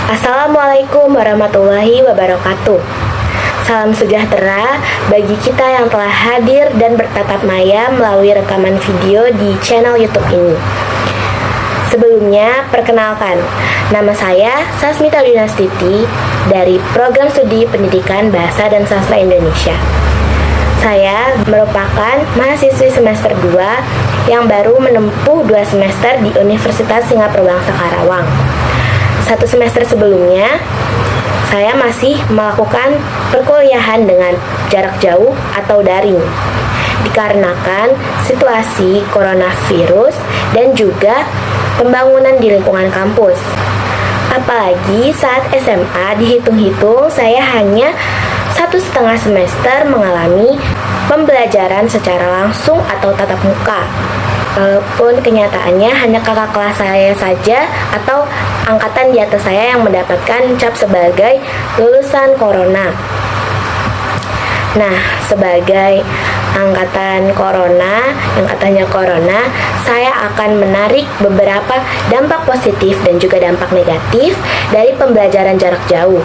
Assalamualaikum warahmatullahi wabarakatuh. Salam sejahtera bagi kita yang telah hadir dan bertatap maya melalui rekaman video di channel YouTube ini. Sebelumnya, perkenalkan, nama saya Sasmita Dinastiti dari Program Studi Pendidikan Bahasa dan Sastra Indonesia. Saya merupakan mahasiswi semester 2 yang baru menempuh 2 semester di Universitas Singapura Bangsa Karawang. 1 semester sebelumnya, saya masih melakukan perkuliahan dengan jarak jauh atau daring, dikarenakan situasi coronavirus dan juga pembangunan di lingkungan kampus. Apalagi saat SMA dihitung-hitung saya hanya 1,5 semester mengalami pembelajaran secara langsung atau tatap muka. Walaupun kenyataannya hanya kakak kelas saya saja atau angkatan di atas saya yang mendapatkan cap sebagai lulusan corona. Nah, sebagai angkatan corona, yang katanya corona, saya akan menarik beberapa dampak positif dan juga dampak negatif dari pembelajaran jarak jauh.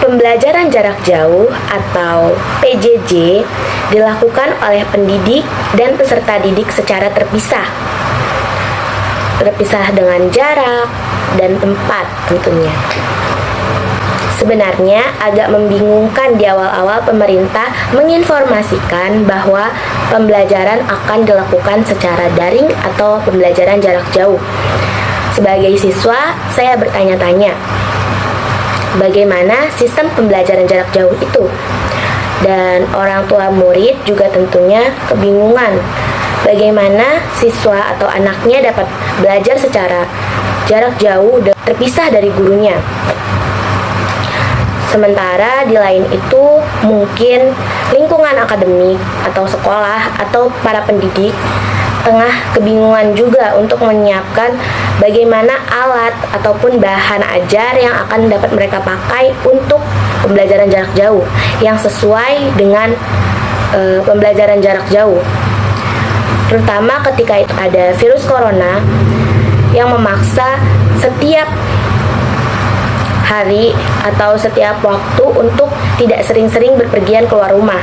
Pembelajaran jarak jauh atau PJJ dilakukan oleh pendidik dan peserta didik secara terpisah dengan jarak dan tempat tentunya. Sebenarnya agak membingungkan di awal-awal pemerintah menginformasikan bahwa pembelajaran akan dilakukan secara daring atau pembelajaran jarak jauh. Sebagai siswa, saya bertanya-tanya, bagaimana sistem pembelajaran jarak jauh itu? Dan orang tua murid juga tentunya kebingungan bagaimana siswa atau anaknya dapat belajar secara jarak jauh dan terpisah dari gurunya. Sementara di lain itu mungkin lingkungan akademik atau sekolah atau para pendidik tengah kebingungan juga untuk menyiapkan bagaimana alat ataupun bahan ajar yang akan dapat mereka pakai untuk pembelajaran jarak jauh yang sesuai dengan pembelajaran jarak jauh. Terutama ketika itu ada virus corona yang memaksa setiap hari atau setiap waktu untuk tidak sering-sering berpergian keluar rumah.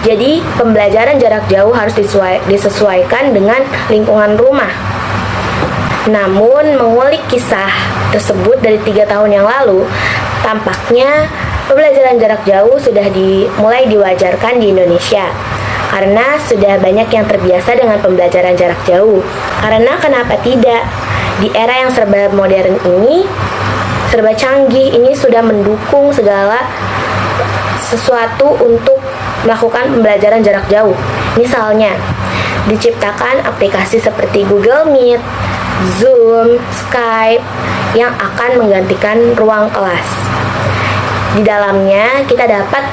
Jadi, pembelajaran jarak jauh harus disesuaikan dengan lingkungan rumah. Namun, mengulik kisah tersebut dari 3 tahun yang lalu, tampaknya pembelajaran jarak jauh sudah mulai diwajarkan di Indonesia. Karena sudah banyak yang terbiasa dengan pembelajaran jarak jauh. Karena kenapa tidak? Di era yang serba modern ini, serba canggih ini sudah mendukung segala sesuatu untuk melakukan pembelajaran jarak jauh. Misalnya, diciptakan aplikasi seperti Google Meet, Zoom, Skype yang akan menggantikan ruang kelas. Di dalamnya kita dapat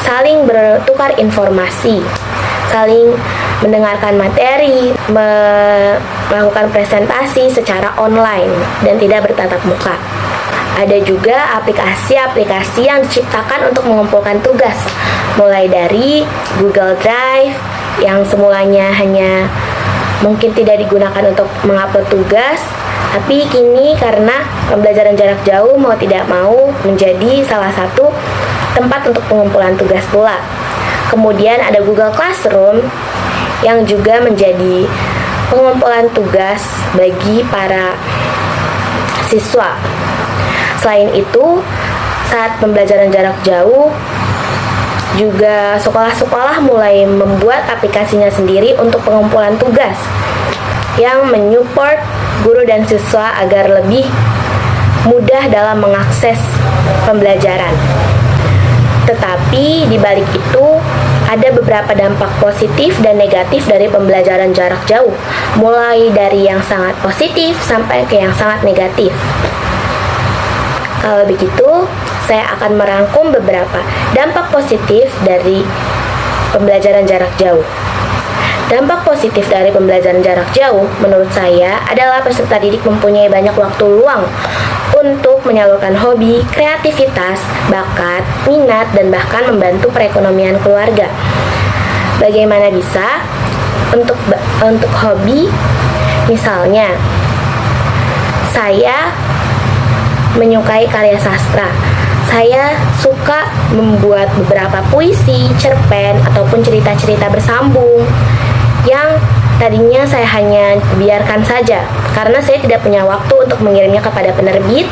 saling bertukar informasi, saling mendengarkan materi, melakukan presentasi secara online dan tidak bertatap muka. Ada juga aplikasi-aplikasi yang diciptakan untuk mengumpulkan tugas, mulai dari Google Drive yang semulanya hanya mungkin tidak digunakan untuk mengupload tugas, tapi kini karena pembelajaran jarak jauh mau tidak mau menjadi salah satu tempat untuk pengumpulan tugas pula. Kemudian ada Google Classroom yang juga menjadi pengumpulan tugas bagi para siswa. Selain itu, saat pembelajaran jarak jauh, juga sekolah-sekolah mulai membuat aplikasinya sendiri untuk pengumpulan tugas yang menyupport guru dan siswa agar lebih mudah dalam mengakses pembelajaran. Tetapi di balik itu ada beberapa dampak positif dan negatif dari pembelajaran jarak jauh, mulai dari yang sangat positif sampai ke yang sangat negatif. Kalau begitu, saya akan merangkum beberapa dampak positif dari pembelajaran jarak jauh. Dampak positif dari pembelajaran jarak jauh menurut saya adalah peserta didik mempunyai banyak waktu luang untuk menyalurkan hobi, kreativitas, bakat, minat, dan bahkan membantu perekonomian keluarga. Bagaimana bisa? Untuk hobi, misalnya saya menyukai karya sastra. Saya suka membuat beberapa puisi, cerpen, ataupun cerita-cerita bersambung yang tadinya saya hanya biarkan saja karena saya tidak punya waktu untuk mengirimnya kepada penerbit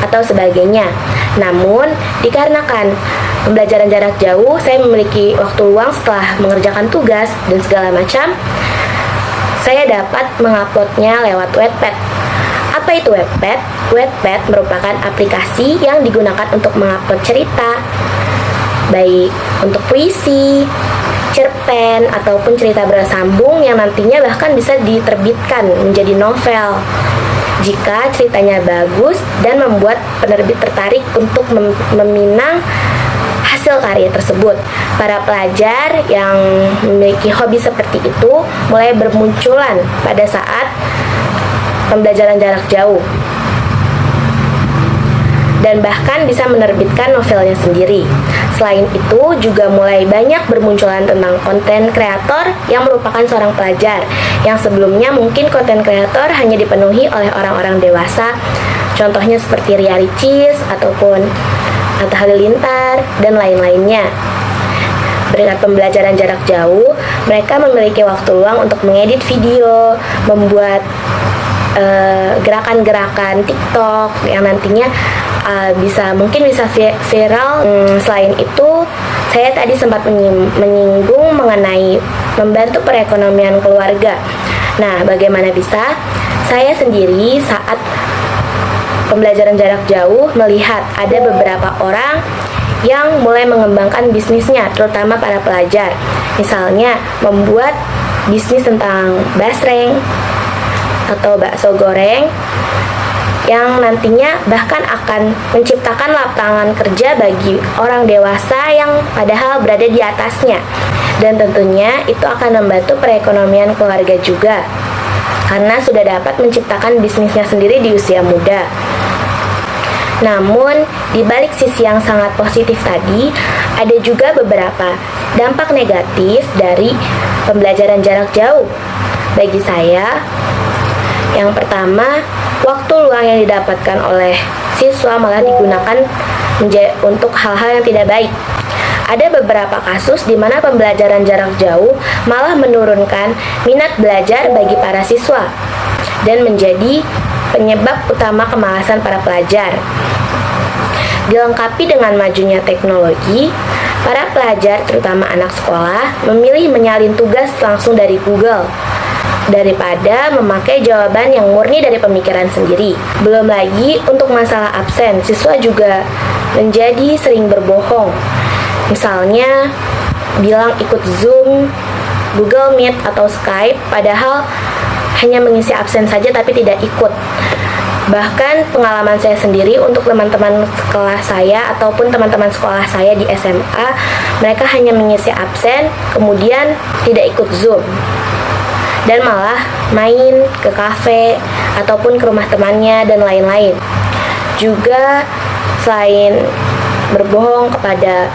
atau sebagainya. Namun, dikarenakan pembelajaran jarak jauh, saya memiliki waktu luang setelah mengerjakan tugas dan segala macam, saya dapat menguploadnya lewat Wattpad. Apa itu Wattpad? Wattpad merupakan aplikasi yang digunakan untuk mengupload cerita, baik untuk puisi, cerpen, ataupun cerita bersambung yang nantinya bahkan bisa diterbitkan menjadi novel jika ceritanya bagus dan membuat penerbit tertarik untuk meminang hasil karya tersebut. Para pelajar yang memiliki hobi seperti itu mulai bermunculan pada saat pembelajaran jarak jauh dan bahkan bisa menerbitkan novelnya sendiri. Selain itu, juga mulai banyak bermunculan tentang konten kreator yang merupakan seorang pelajar, yang sebelumnya mungkin konten kreator hanya dipenuhi oleh orang-orang dewasa, contohnya seperti Ria Ricis ataupun Atta Halilintar dan lain-lainnya. Berkat pembelajaran jarak jauh, mereka memiliki waktu luang untuk mengedit video, membuat gerakan-gerakan TikTok yang nantinya mungkin bisa viral. Selain itu, saya tadi sempat menyinggung mengenai membantu perekonomian keluarga. Nah, bagaimana bisa? Saya sendiri saat pembelajaran jarak jauh melihat ada beberapa orang yang mulai mengembangkan bisnisnya, terutama para pelajar. Misalnya, membuat bisnis tentang basreng atau bakso goreng yang nantinya bahkan akan menciptakan lapangan kerja bagi orang dewasa yang padahal berada di atasnya, dan tentunya itu akan membantu perekonomian keluarga juga karena sudah dapat menciptakan bisnisnya sendiri di usia muda. Namun, di balik sisi yang sangat positif tadi, ada juga beberapa dampak negatif dari pembelajaran jarak jauh. Bagi saya, yang pertama, waktu luang yang didapatkan oleh siswa malah digunakan untuk hal-hal yang tidak baik. Ada beberapa kasus di mana pembelajaran jarak jauh malah menurunkan minat belajar bagi para siswa dan menjadi penyebab utama kemalasan para pelajar. Dilengkapi dengan majunya teknologi, para pelajar, terutama anak sekolah, memilih menyalin tugas langsung dari Google daripada memakai jawaban yang murni dari pemikiran sendiri. Belum lagi untuk masalah absen, siswa juga menjadi sering berbohong. Misalnya, bilang ikut Zoom, Google Meet, atau Skype, padahal hanya mengisi absen saja tapi tidak ikut. Bahkan pengalaman saya sendiri untuk teman-teman sekolah saya ataupun teman-teman sekolah saya di SMA, mereka hanya mengisi absen, kemudian tidak ikut Zoom, dan malah main ke kafe ataupun ke rumah temannya dan lain-lain. Juga selain berbohong kepada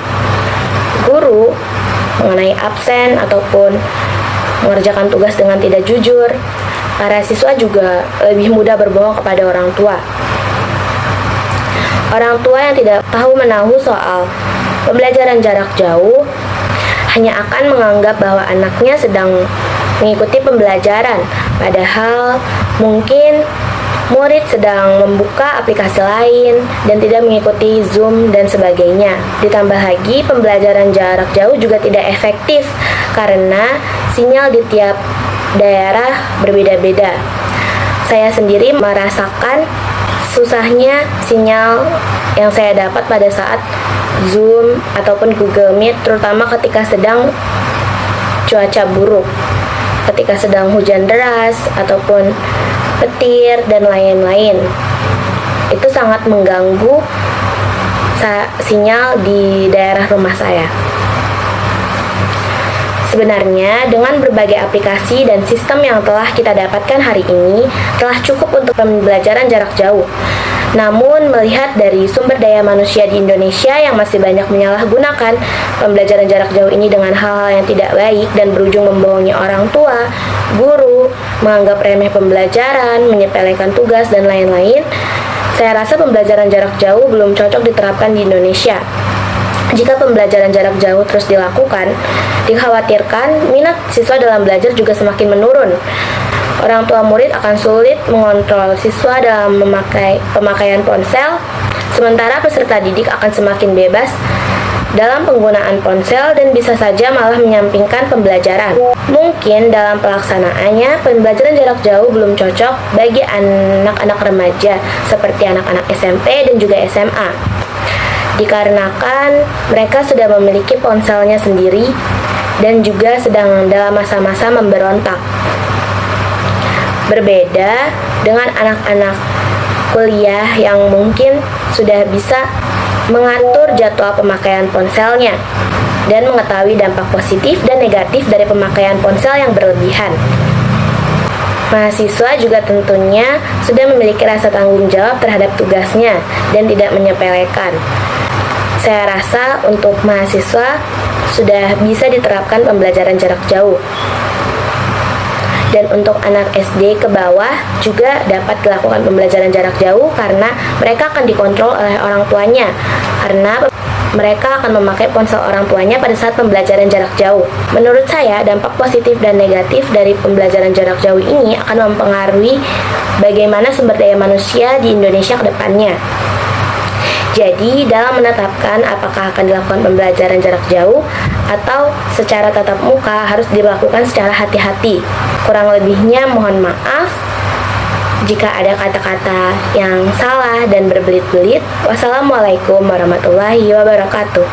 guru mengenai absen ataupun mengerjakan tugas dengan tidak jujur, para siswa juga lebih mudah berbohong kepada orang tua. Orang tua yang tidak tahu menahu soal pembelajaran jarak jauh hanya akan menganggap bahwa anaknya sedang mengikuti pembelajaran, padahal mungkin murid sedang membuka aplikasi lain dan tidak mengikuti Zoom dan sebagainya. Ditambah lagi, pembelajaran jarak jauh juga tidak efektif karena sinyal di tiap daerah berbeda-beda. Saya sendiri merasakan susahnya sinyal yang saya dapat pada saat Zoom ataupun Google Meet, terutama ketika sedang cuaca buruk, ketika sedang hujan deras ataupun petir dan lain-lain. Itu sangat mengganggu sinyal di daerah rumah saya. Sebenarnya, dengan berbagai aplikasi dan sistem yang telah kita dapatkan hari ini, telah cukup untuk pembelajaran jarak jauh. Namun, melihat dari sumber daya manusia di Indonesia yang masih banyak menyalahgunakan pembelajaran jarak jauh ini dengan hal-hal yang tidak baik dan berujung membohongi orang tua, guru, menganggap remeh pembelajaran, menyepelekan tugas, dan lain-lain, Saya rasa pembelajaran jarak jauh belum cocok diterapkan di Indonesia. Jika pembelajaran jarak jauh terus dilakukan, dikhawatirkan minat siswa dalam belajar juga semakin menurun. Orang tua murid akan sulit mengontrol siswa dalam pemakaian ponsel, sementara peserta didik akan semakin bebas dalam penggunaan ponsel dan bisa saja malah menyampingkan pembelajaran. Mungkin dalam pelaksanaannya, pembelajaran jarak jauh belum cocok bagi anak-anak remaja seperti anak-anak SMP dan juga SMA. Dikarenakan mereka sudah memiliki ponselnya sendiri dan juga sedang dalam masa-masa memberontak. Berbeda dengan anak-anak kuliah yang mungkin sudah bisa mengatur jadwal pemakaian ponselnya dan mengetahui dampak positif dan negatif dari pemakaian ponsel yang berlebihan. Mahasiswa juga tentunya sudah memiliki rasa tanggung jawab terhadap tugasnya dan tidak menyepelekan. Saya rasa untuk mahasiswa sudah bisa diterapkan pembelajaran jarak jauh. Dan untuk anak SD ke bawah juga dapat dilakukan pembelajaran jarak jauh karena mereka akan dikontrol oleh orang tuanya, karena mereka akan memakai ponsel orang tuanya pada saat pembelajaran jarak jauh. Menurut saya, dampak positif dan negatif dari pembelajaran jarak jauh ini akan mempengaruhi bagaimana sumber daya manusia di Indonesia ke depannya. Jadi, dalam menetapkan apakah akan dilakukan pembelajaran jarak jauh atau secara tatap muka harus dilakukan secara hati-hati. Kurang lebihnya mohon maaf jika ada kata-kata yang salah dan berbelit-belit. Wassalamualaikum warahmatullahi wabarakatuh.